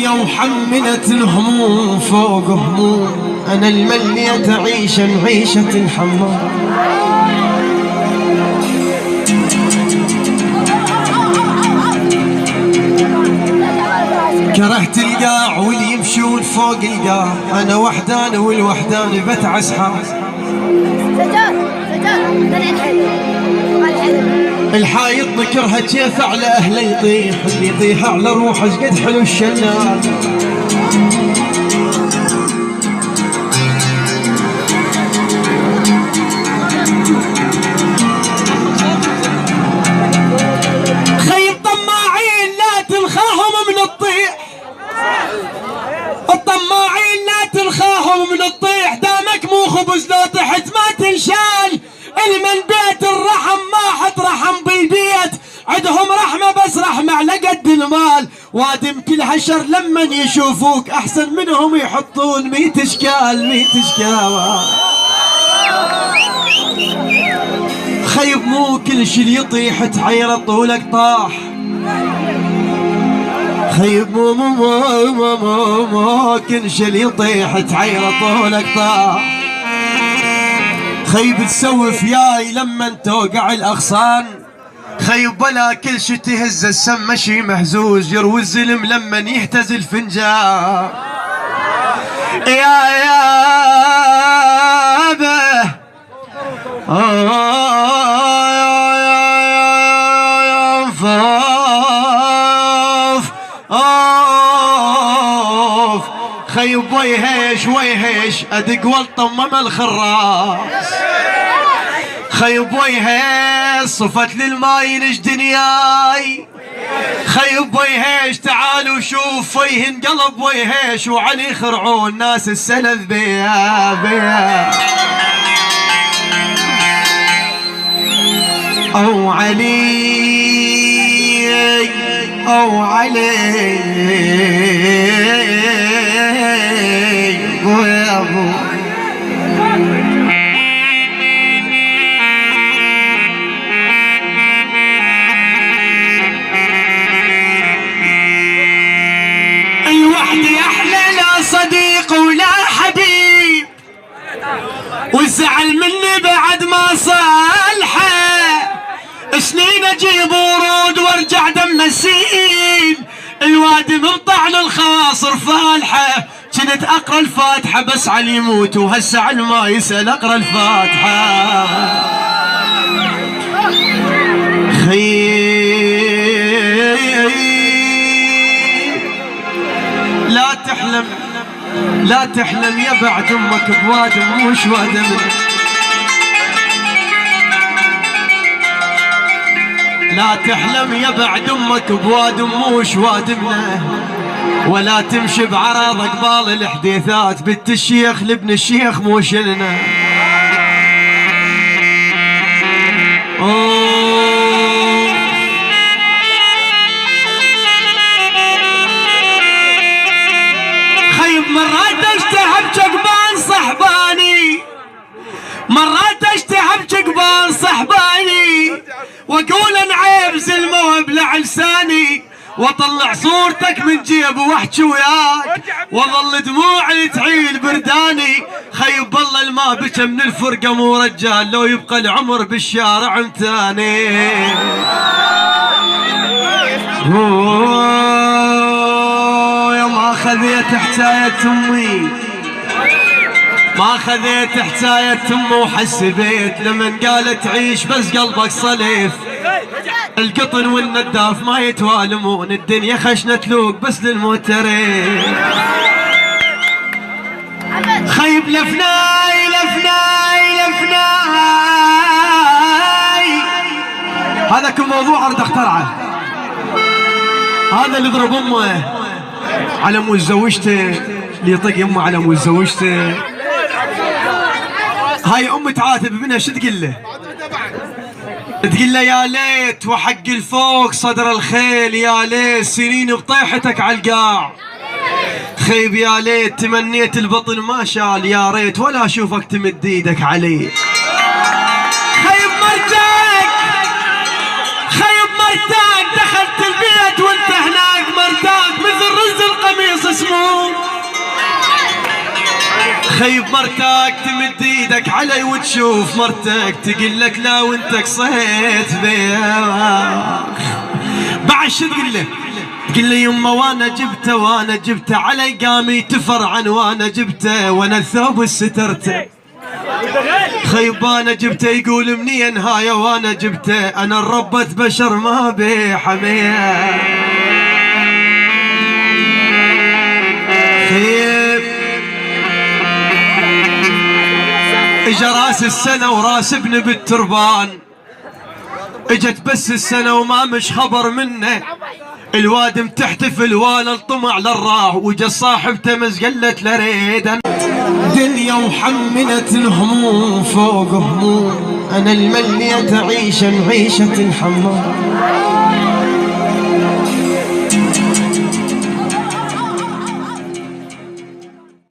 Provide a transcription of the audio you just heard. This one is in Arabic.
الملية وحملت الهموم فوق هموم، أنا الملية عيشة الحمام. كرهت القاع واللي يمشون فوق القاع، أنا وحدان والوحدان بتعس حاس. الحايط ذكرها كيف على أهله يطيح، اللي يطيح على روحه قد حلو الشلال. خيب طماعين لا تنخاهم من الطيح، الطماعين لا تنخاهم من الطيح، دامك مو خبز لو طحت ما تنشال. المن بيت الرحم ما حط رحم بالبيت، عندهم رحمة بس رحمة على قد المال. وادم كل هشر لمن يشوفوك احسن منهم يحطون 100 اشكال 100 اشكال. خيب مو كل شي اللي يطيح تعيرط ولك طاح، خيب مو كل شي اللي يطيح تعيرط ولك طاح. خيب تسوف ياي لما توقع الاغصان، خيب ولا كل شي تهز السم مشي مهزوز، يروي الزلم لما يهتز الفنجان. يا به خيب ويهيش ادق والطمم الخراس. خيب ويهيش صفت للماي لج دنياي، خيب ويهيش تعالوا شوف فيه انقلب ويهيش، وعلي خرعون ناس السلف بيا او علي او علي ويا ابو. الوحدة احلى لا صديق ولا حبيب، والزعل مني بعد ما صالحه، سنين اجيب ورود وارجع دم السيل. الوادي من طعن الخواصر فالحه، كنت اقرا الفاتحه بس علي يموت، وهسه على ما يسال اقرا الفاتحه. لا تحلم يا بعد امك بوادم مش وادم. لا تحلم يا بعد امك بوادم موش وادمنا، ولا تمشي بعرض قبال الحديثات، بنت الشيخ لابن الشيخ مو شلنا. خيب مرات اشتهب جقبان صحباني، مرات اشتهب جقبان صحباني، واقول انعيب زلمه وابلع لساني، واطلع صورتك من جيب واحكي وياك، واظل دموعي تعيل برداني. خيب والله الما بكى من الفرقه مو رجال، لو يبقى العمر بالشارع امتاني. يا ما خذيت حكايه امي، ما خذيت حكاية امي وحسبيت لمن قالت عيش بس قلبك صليف. القطن والنداف ما يتوالمون، الدنيا خشنة تلوق بس للموترين. خيب لفناي هذا كل موضوع اريد اخترعه. هذا اللي ضرب امه على مو زوجته، اللي يطق امه على مو زوجته. هاي ام تعاتب منها شو تقول له؟ تقول له يا ليت وحق الفوق صدر الخيل، يا ليت سنين بطيحتك على القاع. خيب يا ليت تمنيت البطن ما شال، يا ريت ولا اشوفك تمد ايدك علي. خيب مرتاك دخلت البيت وانت هناك مرتاك، مثل رز القميص خيب مرتك تمد ايدك علي وتشوف مرتك تقول لك لا وانت قصيت بيها. بعد شو تقول له؟ تقول لي يما وانا جبته علي قامي تفرعن وانا جبته وانا الثوب سترته. خيب انا جبته يقول منين هاي وانا جبته انا ربة بشر ما بي حميه. خيب اجا راس السنة وراس ابن بالتربان، اجت بس السنة وما مش خبر منه. الواد تحتفل وانا الطمع للراح وجا صاحبته مزقلت لريد. دنيا وحملت الهموم فوق هموم انا المليت عيشة الحمام.